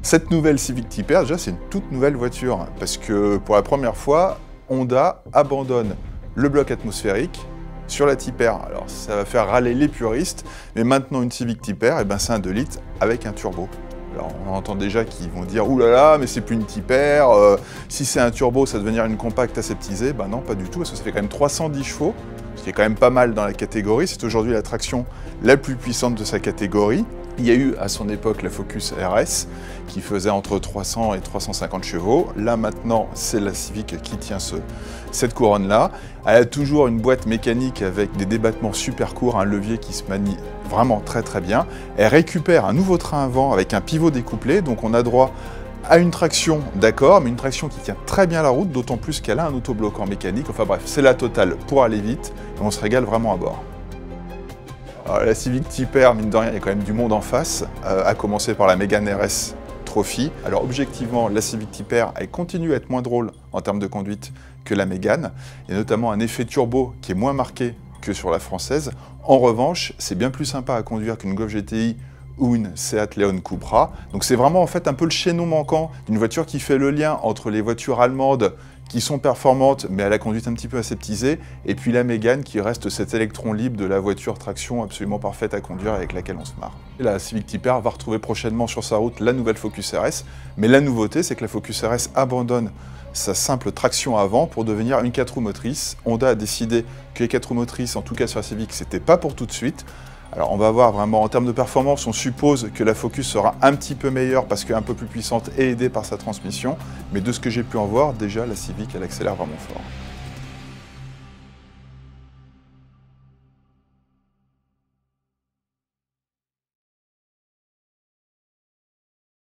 Cette nouvelle Civic Type R, déjà, c'est une toute nouvelle voiture, parce que pour la première fois, Honda abandonne le bloc atmosphérique sur la Type R. Alors, ça va faire râler les puristes, mais maintenant, une Civic Type R, c'est un 2 litres avec un turbo. Alors, on entend déjà qu'ils vont dire « Ouh là là, mais c'est plus une Type R, si c'est un turbo, ça va devenir une compacte aseptisée ». Ben non, pas du tout, parce que ça fait quand même 310 chevaux, ce qui est quand même pas mal dans la catégorie. C'est aujourd'hui la traction la plus puissante de sa catégorie. Il y a eu à son époque la Focus RS qui faisait entre 300 et 350 chevaux. Là maintenant, c'est la Civic qui tient cette couronne-là. Elle a toujours une boîte mécanique avec des débattements super courts, un levier qui se manie vraiment très très bien. Elle récupère un nouveau train avant avec un pivot découplé, donc on a droit à une traction, d'accord, mais une traction qui tient très bien la route, d'autant plus qu'elle a un autobloquant mécanique. Enfin bref, c'est la totale pour aller vite et on se régale vraiment à bord. Alors, la Civic Type R, mine de rien, il y a quand même du monde en face, à commencer par la Mégane RS Trophy. Alors objectivement, la Civic Type R, elle continue à être moins drôle en termes de conduite que la Mégane. Il y a notamment un effet turbo qui est moins marqué que sur la française. En revanche, c'est bien plus sympa à conduire qu'une Golf GTI ou une Seat Leon Cupra. Donc c'est vraiment en fait un peu le chaînon manquant d'une voiture qui fait le lien entre les voitures allemandes qui sont performantes mais à la conduite un petit peu aseptisée, et puis la Mégane qui reste cet électron libre de la voiture traction absolument parfaite à conduire avec laquelle on se marre. Et la Civic Type R va retrouver prochainement sur sa route la nouvelle Focus RS, mais la nouveauté c'est que la Focus RS abandonne sa simple traction avant pour devenir une 4 roues motrices. Honda a décidé que les 4 roues motrices, en tout cas sur la Civic, c'était pas pour tout de suite. Alors on va voir vraiment en termes de performance, on suppose que la Focus sera un petit peu meilleure parce qu'un peu plus puissante et aidée par sa transmission, mais de ce que j'ai pu en voir, déjà la Civic elle accélère vraiment fort.